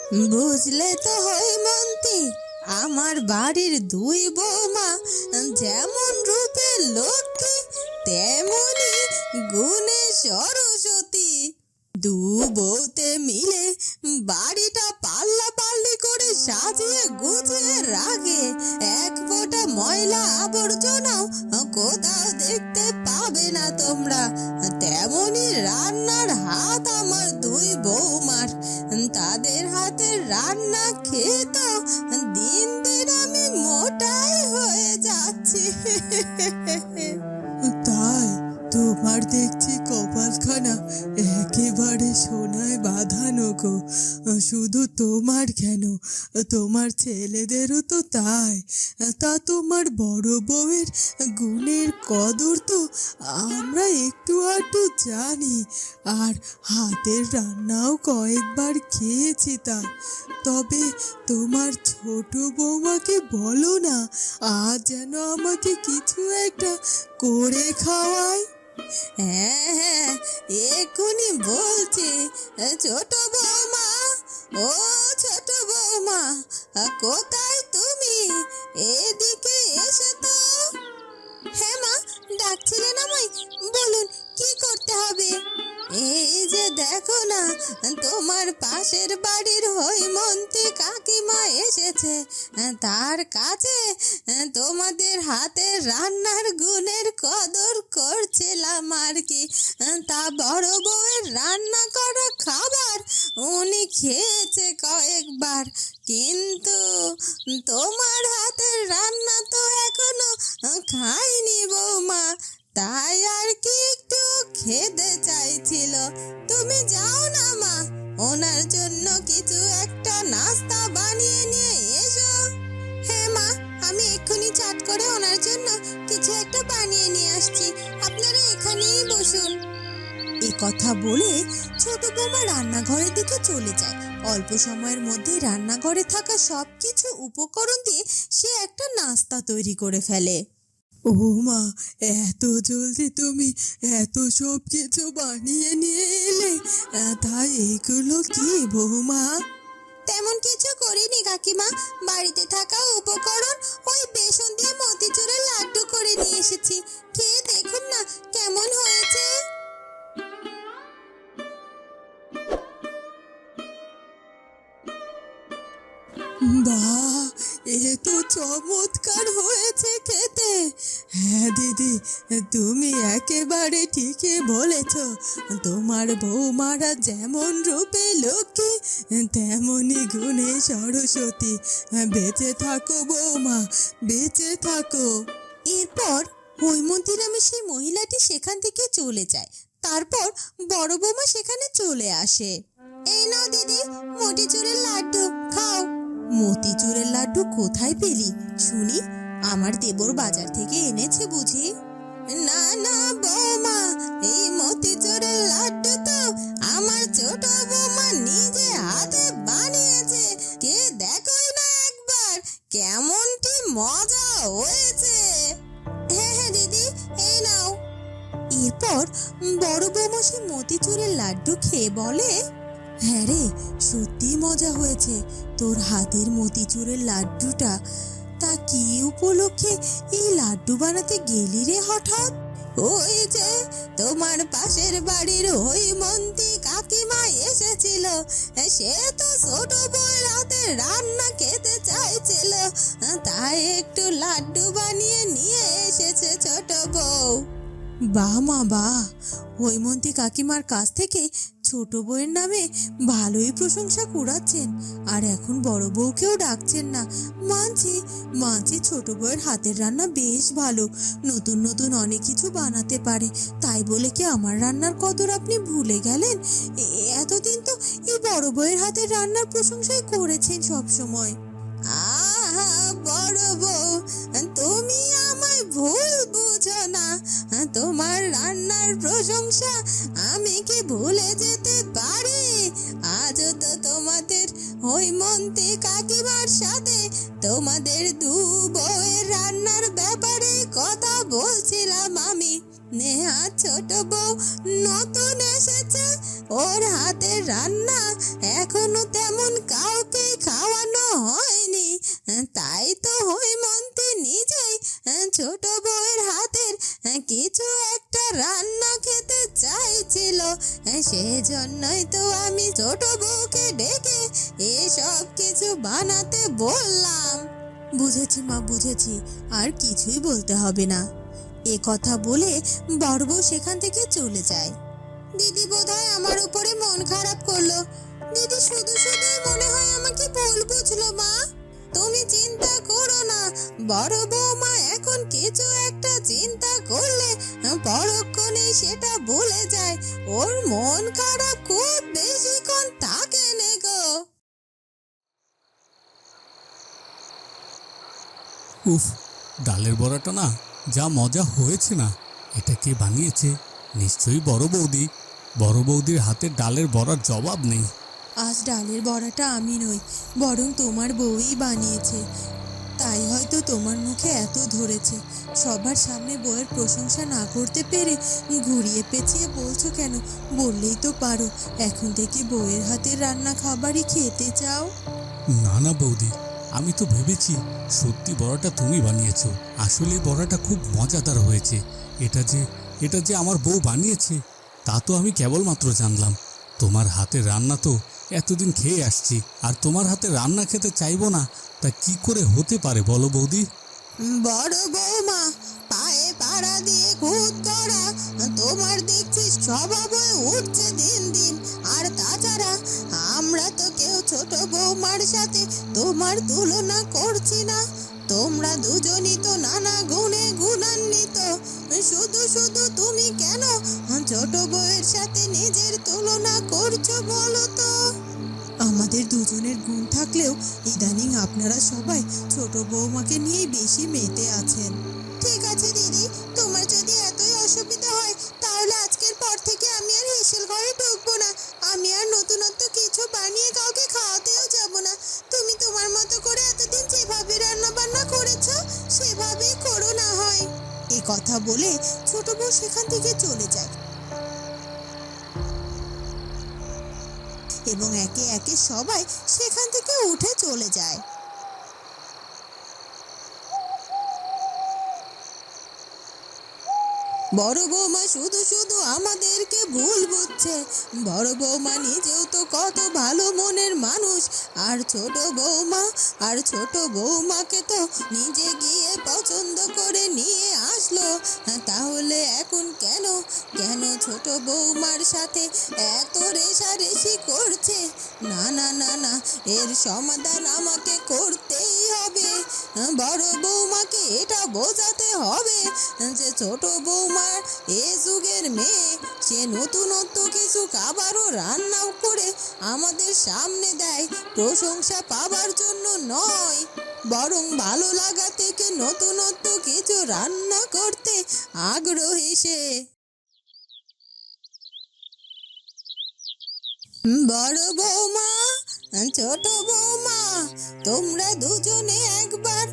বুঝলে তো হৈমন্তী, আমার বাড়ির দুই বৌমা যেমন রূপে লক্ষ্মী তেমনি গুণে সরস্বতী। দু বউতে মিলে বাড়িটা পাল্লা পাল্লি করে সাজিয়ে গুছিয়ে রাখে। এক ফোঁটা ময়লা আবর্জনাও কোথাও দেখতে পাবে না তোমরা। তেমনি রান্নার হাত আমার দুই বৌমার। তাদের হাতের রান্না খেয়ে তো দিন দিন আমি মোটাই হয়ে যাচ্ছি। তাই তোমার দেখছি কপালখানা একেবারে সোনায় বাঁধানো গো। শুধু তোমার কেন, তোমার ছেলেদেরও তো তাই। তা তোমার বড় বউয়ের গুণের কদর তো আমরা একটু আধটু জানি, আর হাতের রান্নাও কয়েকবার খেয়েছি তার। তবে তোমার ছোট বৌমাকে বলো না আজ যেন আমাকে কিছু একটা করে খাওয়ায়। হ্যাঁ হ্যাঁ, এক্ষুনি বলছি। ছোট বৌমা, ও ছোট বৌমা, কোথায় তুমি? এদিকে এসো তো। হ্যাঁ মা, ডাকছিলেন আমায়? বলুন কি করতে হবে? এই যে দেখো না, তোমার পাশের বাড়ির হৈমন্তী কাকিমা এসেছে। তার কাছে তোমাদের হাতের রান্নার গুণের কদর করছিলাম আর কি। তা বড় বউয়ের রান্না করা খাবার উনি খেয়েছে কয়েকবার, কিন্তু তোমার হাতের রান্না তো এখনো খাইনি বৌমা। তাই আর কি একটু খেতে চাইছিল। তুমি যাও না মা, ওনার জন্য কিছু একটা নাস্তা বানিয়ে নিয়ে এসো। হ্যাঁ মা, আমি এক্ষুনি চাট করে ওনার জন্য কিছু একটা বানিয়ে নিয়ে আসছি। আপনারা এখানেই বসুন। এ কথা বলে ছোট বৌমা রান্নাঘরের দিকে চলে যায়। অল্প সময়ের মধ্যেই রান্নাঘরে থাকা সবকিছু উপকরণ দিয়ে সে একটা নাস্তা তৈরি করে ফেলে। ও মা, এত জলদি তুমি এত সব কিছু বানিয়ে নিয়ে এলে? তাই এগুলো কি বৌমা? তেমন কিছু করিনি কাকিমা, বাড়িতে থাকা উপকরণ ওই বেসন দিয়ে মতিচুরের লাড্ডু করে নিয়ে এসেছি। খেয়ে দেখুন না কেমন হয়েছে। বাহ, এ তো চমৎকার হয়েছে খেতে। হ্যাঁ দিদি, তুমি একেবারে ঠিকই বলেছ। তোমার বৌমারা যেমন রূপে লক্ষ্মী তেমনি গুণে সরস্বতী। বেঁচে থাকো বৌমা, বেঁচে থাকো। এরপর হৈমন্তী নামে সেই মহিলাটি সেখান থেকে চলে যায়। তারপর বড় বৌমা সেখানে চলে আসে। এই নাও দিদি, মতিচুরের লাড্ডু খাও। মতিচুরের লাড্ডু কোথায় পেলি শুনি? আমার দেবর বাজার থেকে এনেছে বুঝি? না না বৌমা, এই মতিচুরের লাড্ডু তো আমার ছোট বৌমা নিজে হাতে বানিয়েছে। কে দেখোই না একবার কেমনটি মজা হয়েছে। হ্যাঁ হ্যাঁ দিদি, এই নাও। এরপর বড় বৌমা সে মতিচুরের লাড্ডু খেয়ে বলে, হ্যাঁ রে, সত্যি মজা হয়েছে তোর হাতের মতিচুরের লাড্ডুটা। তা কি উপলক্ষে এই লাড্ডু বানাতে গেলি রে হঠাৎ? ওই যে তোমার পাশের বাড়ির হৈমন্তী কাকিমা এসেছিল, সে তো ছোট বউয়ের হাতে রান্না খেতে চাইছিল, তাই একটু লাড্ডু বানিয়ে নিয়ে এসেছে ছোট বউ। বাহ মা বাহ, হৈমন্তী কাকিমার কাছ থেকে ছোট বউয়ের নামে ভালোই প্রশংসা কুড়াচ্ছেন, আর এখন বড় বউকেও ডাকছেন না। মানছি মানছি, ছোট বউয়ের হাতের রান্না বেশ ভালো, নতুন নতুন অনেক কিছু বানাতে পারে। তাই বলে কি আমার রান্নার কদর আপনি ভুলে গেলেন? এতদিন তো এই বড় বউয়ের হাতের রান্নার প্রশংসাই করেছেন সব সময়। আহা বড় বউ, তুমি আমায় ভুল বুঝো না। তোমার রান্নার প্রশংসা আমি কি ভুলে যেতে পারি? আজও তো তোমাদের হৈমন্তী কাকিমার সাথে তোমাদের দু বউয়ের রান্নার ব্যাপারে কথা বলছিলাম আমি। নেহা ছোট বউ নতুন এসেছে, ওর হাতের রান্না এখনো তেমন কাউকে কিছু একটা রান্না খেতে চাইছিল, সেজন্যই তো আমি ছোট বউকে ডেকে এসব কিছু বানাতে বললাম। বুঝেছি মা, বুঝেছি, আর কিছুই বলতে হবে না। এ কথা বলে বড় বউ সেখান থেকে চলে যায়। দিদি বোধহয় আমার উপরে মন খারাপ করলো। দিদি শুধু শুধুই মনে হয় আমাকে ভুল বুঝলো। মা, তুমি চিন্তা করো না, বড় বৌমা এখন কিছু একটা চিন্তা করলে পরক্ষণে সেটা ভুলে যায়। ওর মন খারাপ খুব বেশিক্ষণ থাকে না গো। উফ, ডালের বড়াটা না যা মজা হয়েছে না। এটা কে বানিয়েছে? নিশ্চয়ই বড় বৌদি। বড় বৌদির হাতের ডালের বড়ার জবাব নেই। আজ ডালের বড়াটা আমি নই, বরং তোমার বউই বানিয়েছে। তাই হয়তো তোমার মুখে এত ধরেছে। সবার সামনে বউয়ের প্রশংসা না করতে পেরে ঘুরিয়ে পেঁচিয়ে বলছো কেন? বললেই তো পারো এখন থেকে বউয়ের হাতের রান্না খাবারই খেতে চাও। না না বৌদি, আমি তো ভেবেছি সত্যি বড়াটা তুমি বানিয়েছো। আসলে বড়াটা খুব মজাদার হয়েছে। এটা যে আমার বউ বানিয়েছে তা তো আমি কেবলমাত্র জানলাম। তোমার হাতের রান্না তো এতদিন খেয়ে আসছি, আর তোমার হাতে রান্না খেতে চাইবো না তা কি করে হতে পারে বলো বৌদি? বড় বৌমা, পায়ে পাড়া দিয়ে খুদ করা তোমার দেখছি স্বভাব হয়ে উঠছে দিন দিন। আর তাছাড়া আমরা তো কেউ ছোট বৌমার সাথে তোমার তুলনা করছি না। তোমরা দুজনই তো নানা গুণে গুণান্বিত। শুধু শুধু তুমি কেন ছোট বউয়ের সাথে নিজের তুলনা করছো বলো তো? আমাদের দুজনের গুণ থাকলেও ইদানিং আপনারা সবাই ছোট বৌমাকে নিয়েই বেশি মেতে আছেন। ঠিক আছে দিদি, তোমার যদি এতই অসুবিধা হয় তাহলে আজকের পর থেকে আমি আর হেসেল ঘরে ঢুকবো না। আমি আর নতুনত্ব কিছু বানিয়ে কাউকে খাওয়াতেও যাব না। তুমি তোমার মতো করে এতদিন যেভাবে রান্না বান্না করেছো সেভাবেই করো না হয়। এই কথা বলে ছোট বউ সেখান থেকে চলে যায় এবং একে একে সবাই সেখান থেকে উঠে চলে যায়। বড় বৌমা শুধু শুধু আমাদেরকে ভুল বুঝছে। বড় বৌমা নিজেও তো কত ভালো মনের মানুষ। আর ছোট বৌমাকে তো নিজে গিয়ে পছন্দ করে নিয়ে আসলো। তাহলে এখন কেন ছোট বৌমার সাথে এত রেষারেষি করছে? না না না না, এর সমাধান আমাকে করতেই হবে। বড় বৌমাকে এটা বোঝাতে হবে যে ছোট বৌমা এ যুগের মেয়ে। সে নতুনত্ব কিছু খাবারও রান্নাও করে আমাদের সামনে দেয় প্রশংসা পাবার জন্য নয়, বরং ভালো লাগা থেকে নতুনত্ব কিছু রান্না করতে আগ্রহী সে। বড় বৌমা, ছোট বৌমা, তোমরা দুজনে একবার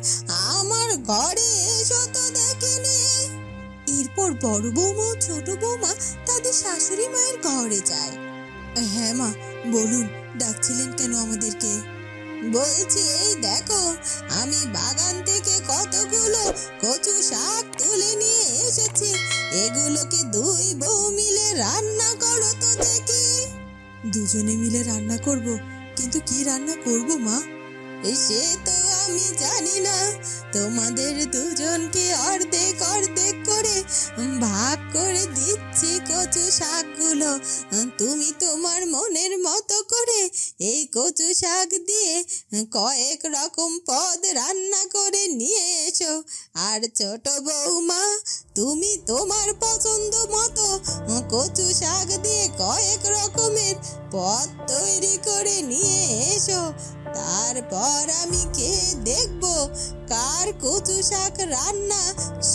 আমার ঘরে এসো তো দেখিনি। এরপর বড় বৌমা ও ছোট বৌমা তাদের শাশুড়ি মায়ের ঘরে যায়। হ্যাঁ মা, বলুন, ডাকছিলেন কেন আমাদেরকে? বলছি এই দেখো, আমি বাগান থেকে কতগুলো কচু শাক তুলে নিয়ে এসেছি। এগুলোকে দুই বউ মিলে রান্না করো তো দেখি। দুজনে মিলে রান্না করব, কিন্তু কি রান্না করব মা? সে তো আমি জানি না। তোমাদের দুজনকে অর্ধেক অর্ধেক করে ভাগ করে দিচ্ছি কচু শাকগুলো। তুমি তোমার মনের মতো করে এই কচু শাক দিয়ে কয়েক রকম পদ রান্না করে নিয়ে এসো। আর ছোট বৌমা, তুমি তোমার পছন্দ মতো কচু শাক দিয়ে কয়েক রকমের পদ তৈরি করে নিয়ে এসো। তারপর আমি খেয়ে দেখব কার কচু শাক রান্না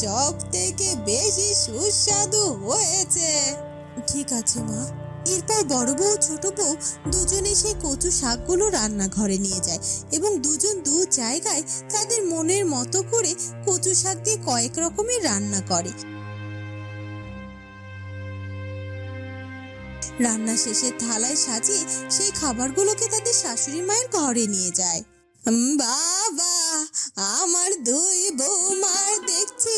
সব থেকে বেশি সুস্বাদু হয়েছে। ঠিক আছে মা। এরপর বড় বউ ছোট বউ দুজনে সেই কচু শাকগুলো রান্নাঘরে নিয়ে যায় এবং দুজন দু জায়গায় তাদের মনের মতো করে কচু শাক দিয়ে কয়েক রকমের রান্না করে। রান্না শেষে থালায় সাজিয়ে সেই খাবারগুলোকে তাদের শাশুড়ি মায়ের ঘরে নিয়ে যায়। বাবা, আমার দুই বৌমার দেখছি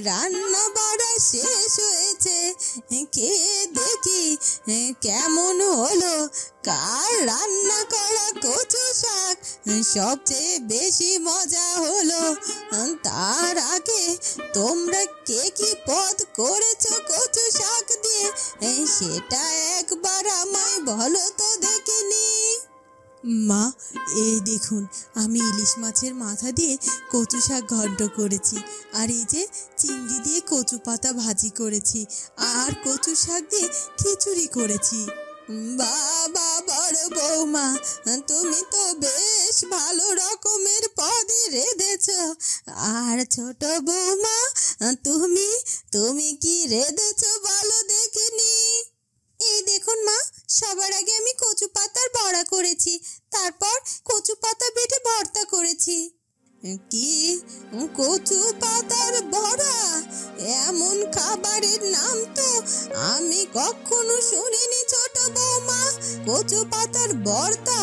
রান্না বাড়া শেষ হয়েছে। কে দেখি কেমন হলো, কার রান্না করা কচু শাক সবচেয়ে বেশি মজা হলো। তার আগে তোমরা কে কি পদ করেছো কচু শাক দিয়ে সেটা একবার আমায় বলো তো দেখিনি। মা, এই দেখুন, আমি ইলিশ মাছের মাথা দিয়ে কচু শাক ঘন্ট করেছি, আর এই যে চিংড়ি দিয়ে কচু পাতা ভাজি করেছি, আর কচু শাক দিয়ে খিচুড়ি করেছি। বাবা বড় বৌমা, তুমি তো বেশ ভালো রকমের পদে রেঁধেছ। আর ছোট বৌমা, তুমি তুমি কি রেঁধেছ বলো দেখিনি। এই দেখুন মা, সবার আগে আমি কচু পাতার বড়া করেছি, তারপর কচু পাতা বেটে ভর্তা করেছি। কি, কচু পাতার বড়া? এমন খাবারের নাম তো আমি কখনো শুনিনি ছোট বৌমা। কচু পাতার ভর্তা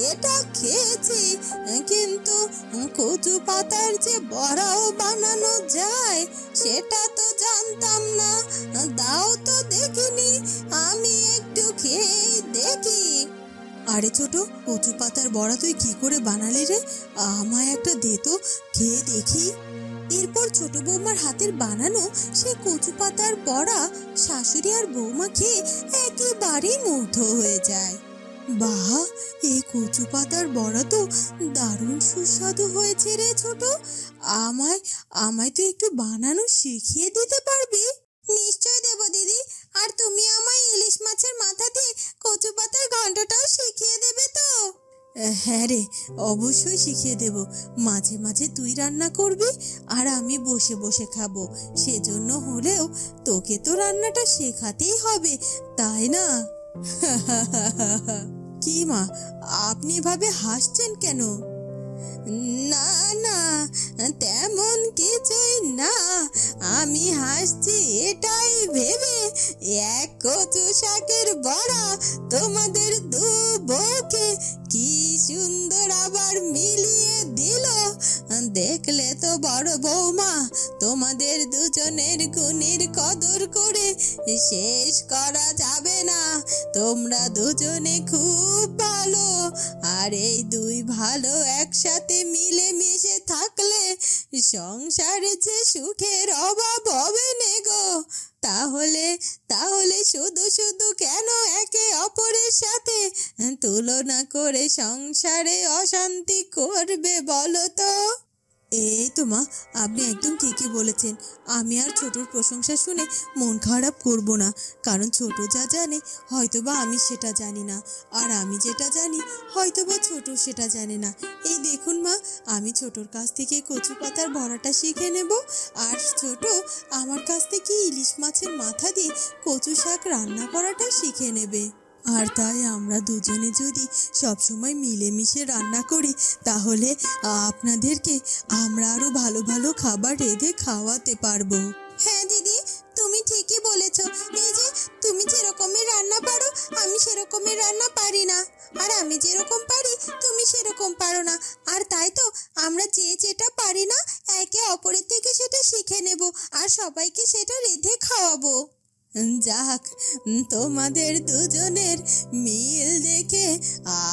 এটা খেয়েছি, কিন্তু কচু পাতার যে বড়াও বানানো যায় সেটা তো জানতাম না। দাও তো দেখিনি, আমি একটু খেয়ে দেখি। আরে ছোট, কচু পাতার বড়া তুই কি করে বানালি রে? আমায় একটা দে তো, খেয়ে দেখি। এরপর ছোট বৌমার হাতের বানানো সেই কচু পাতার বড়া শাশুড়ি আর বৌমা খেয়ে একেবারেই মুগ্ধ হয়ে যায়। বাহ, এই কচু পাতার বড়া তো দারুণ সুস্বাদু হয়েছে রে ছোট। আমায় আমায় তো একটু বানানো শিখিয়ে দিতে পারবি? নিশ্চয় দেব দিদি। আর তুমি আমায় ইলিশ মাছের মাথা দিয়ে কচু পাতার ঘন্টটাও শিখিয়ে দেবে তো? হ্যাঁ রে, অবশ্যই শিখিয়ে দেব। মাঝে মাঝে তুই রান্না করবি আর আমি বসে বসে খাবো, সেজন্য হলেও তোকে তো রান্নাটা শেখাতেই হবে, তাই না? কি মা, আপনি এভাবে হাসছেন কেন? না না, তেমন কিছুই না। আমি হাসছি এটাই ভেবে, এক কচু শাকের বড়া তোমাদের দু বউকে কি সুন্দর আবার মিলিয়ে দিল। দেখলে তো বড় বৌমা, তোমাদের দুজনের গুণের কদর করে শেষ করা যাবে না। তোমরা দুজনে খুব ভালো, আর এই দুই ভালো একসাথে মিলে মিশে থাকলে সংসারে যে সুখের অভাব হবে না গো। তাহলে তাহলে শুধু শুধু কেন একে অপরের সাথে তুলনা করে সংসারে অশান্তি করবে বলো তো? এই তো মা, আপনি একদম ঠিকই বলেছেন। আমি আর ছোটর প্রশংসা শুনে মন খারাপ করব না, কারণ ছোট যা জানে হয়তোবা আমি সেটা জানি না, আর আমি যেটা জানি হয়তোবা ছোট সেটা জানে না। এই দেখুন মা, আমি ছোটর কাছ থেকে কচু পাতার বড়াটা শিখে নেব, আর ছোট আমার কাছ থেকে ইলিশ মাছের মাথা দিয়ে কচু শাক রান্না করাটা শিখে নেবে। আর তাই আমরা দুজনে যদি সবসময় মিলেমিশে রান্না করি, তাহলে আপনাদেরকে আমরা আরো ভালো ভালো খাবার রেঁধে খাওয়াতে পারবো। হ্যাঁ দিদি, তুমি ঠিকই বলেছ। এই যে তুমি যেরকমের রান্না পারো আমি সেরকমের রান্না পারি না, আর আমি যেরকম পারি তুমি সেরকম পারো না। আর তাই তো আমরা যে যেটা পারি না একে অপরের থেকে সেটা শিখে নেব, আর সবাইকে সেটা রেঁধে খাওয়াবো। যাক, তোমাদের দুজনের মিল দেখে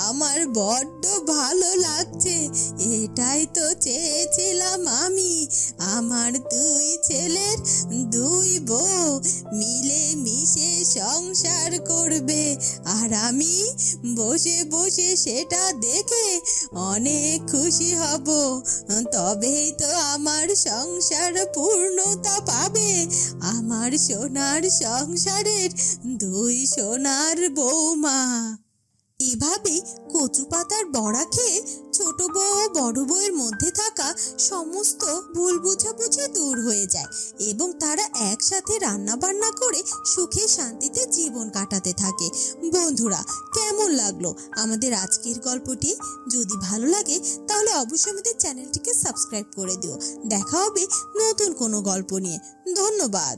আমার বড্ড ভালো লাগছে। এটাই তো চেয়েছিলাম আমি, আমার দুই ছেলের দুই বউ মিলে মিশে সংসার করবে, আর আমি বসে বসে সেটা দেখে অনেক খুশি হব। তবেই তো আমার সংসার পূর্ণতা পাবে, আমার সোনার সংসারের দুই সোনার বৌমা। এভাবে কচু পাতার বড়া খেয়ে ছোট বউ ও বড় বউয়ের মধ্যে থাকা সমস্ত ভুল বোঝাবুঝি দূর হয়ে যায়, এবং তারা একসাথে রান্না বান্না করে সুখে শান্তিতে জীবন কাটাতে থাকে। বন্ধুরা, কেমন লাগলো আমাদের আজকের গল্পটি? যদি ভালো লাগে তাহলে অবশ্যই আমাদের চ্যানেলটিকে সাবস্ক্রাইব করে দিও। দেখা হবে নতুন কোনো গল্প নিয়ে। ধন্যবাদ।